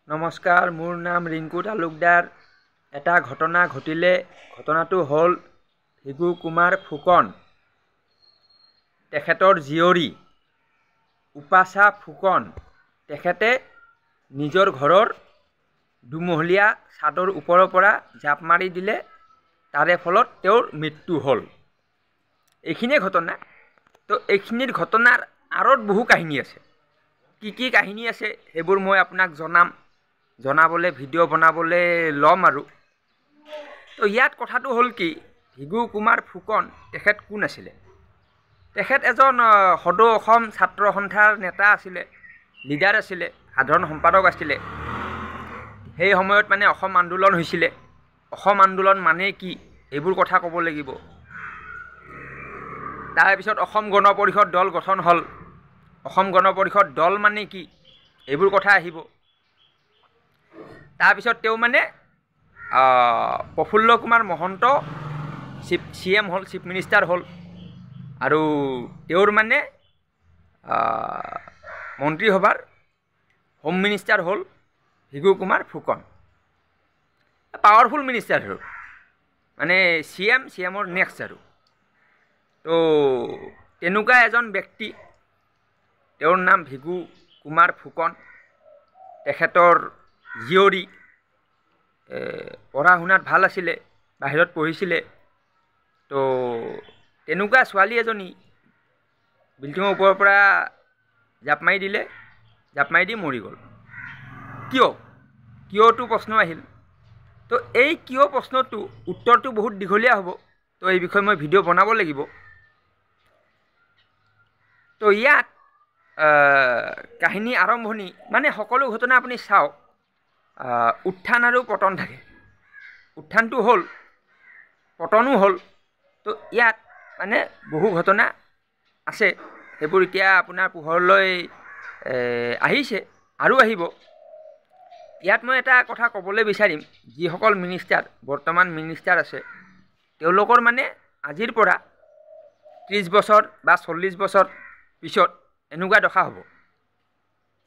নমস্কাৰ, মোৰ নাম ৰিংকু তালুকদাৰ। এটা ঘটনা ঘটিলে। ঘটনাটো হ'ল ভিগু কুমাৰ ফুকন, তেখেতৰ জীয়ৰী উপাসা ফুকন। তেখেতে নিজৰ ঘৰৰ দুমহলীয়া চাদৰ ওপৰৰ পৰা জাপ মাৰি দিলে, তাৰে ফলত তেওঁৰ মৃত্যু হ'ল। এইখিনিয়ে ঘটনা। তো এইখিনিৰ ঘটনাৰ আঁৰত বহু কাহিনী আছে। কি কাহিনী আছে সেইবোৰ মই আপোনাক জনাবলৈ ভিডিঅ' বনাবলৈ ল'ম আৰু। তো ইয়াত কথাটো হ'ল কি, ভিগু কুমাৰ ফুকন তেখেত কোন আছিলে? তেখেত এজন সদৌ অসম ছাত্ৰ সন্থাৰ নেতা আছিলে, লিডাৰ আছিলে, সাধাৰণ সম্পাদক আছিলে। সেই সময়ত মানে অসম আন্দোলন হৈছিলে। অসম আন্দোলন মানে কি এইবোৰ কথা ক'ব লাগিব। তাৰপিছত অসম গণ পৰিষদ দল গঠন হ'ল। অসম গণ পৰিষদ দল মানে কি এইবোৰ কথা আহিব। তাৰপিছত তেওঁ মানে প্ৰফুল্ল কুমাৰ মহন্ত CM হ'ল, চিফ মিনিষ্টাৰ হ'ল। আৰু তেওঁৰ মানে মন্ত্ৰীসভাৰ হোম মিনিষ্টাৰ হ'ল ভিগু কুমাৰ ফুকন। পাৱাৰফুল মিনিষ্টাৰ আৰু মানে CMৰ নেক্সট আৰু। তো তেনেকুৱা এজন ব্যক্তি, তেওঁৰ নাম ভিগু কুমাৰ ফুকন। তেখেতৰ জীয়ৰী পঢ়া শুনাত ভাল আছিলে, বাহিৰত পঢ়িছিলে। তো তেনেকুৱা ছোৱালী এজনী বিল্ডিঙৰ ওপৰৰ পৰা জাপ মাৰি দিলে, জাপ মাৰি দি মৰি গ'ল। কিয়টো প্ৰশ্ন আহিল। তো এই কিয় প্ৰশ্নটো উত্তৰটো বহুত দীঘলীয়া হ'ব। তো এই বিষয়ে মই ভিডিঅ' বনাব লাগিব। তো ইয়াত কাহিনী আৰম্ভণি মানে সকলো ঘটনা আপুনি চাওক, উত্থান আৰু পতন থাকে। উত্থানটো হ'ল, পতনো হ'ল। তো ইয়াত মানে বহু ঘটনা আছে, সেইবোৰ এতিয়া আপোনাৰ পোহৰলৈ আহিছে আৰু আহিব। ইয়াত মই এটা কথা ক'বলৈ বিচাৰিম, যিসকল বৰ্তমান মিনিষ্টাৰ আছে, তেওঁলোকৰ মানে আজিৰ পৰা 30 বছৰ বা 40 বছৰ পিছত এনেকুৱা দশা হ'ব।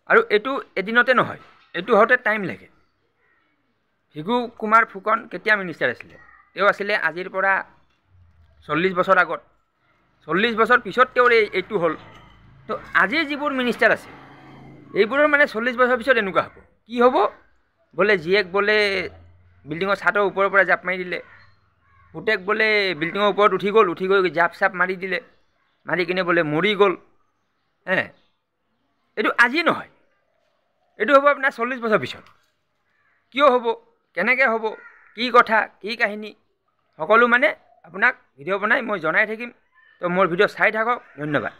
আৰু এইটো এদিনতে নহয়, এইটো হওঁতে টাইম লাগে। ভিগু কুমাৰ ফুকন কেতিয়া মিনিষ্টাৰ আছিলে? তেওঁ আছিলে আজিৰ পৰা 40 বছৰ আগত। 40 বছৰ পিছত তেওঁৰ এইটো হ'ল। তো আজিৰ যিবোৰ মিনিষ্টাৰ আছে, এইবোৰৰ মানে 40 বছৰ পিছত এনেকুৱা হ'ব। কি হ'ব? বোলে জীয়েক বোলে বিল্ডিঙৰ ছাদৰ ওপৰৰ পৰা জাপ মাৰি দিলে, পুতেক বোলে বিল্ডিঙৰ ওপৰত উঠি গৈ জাপ চাপ মাৰি দিলে, মাৰি কিনে বোলে মৰি গ'ল। এইটো আজি নহয়, এইটো হ'ব আপোনাৰ 40 বছৰ পিছত। কিয় হ'ব, কেনেকৈ হ'ব, কি কথা, কি কাহিনী, সকলো মানে আপোনাক ভিডিঅ' বনাই মই জনাই থাকিম। তো মোৰ ভিডিঅ' চাই থাকক। ধন্যবাদ।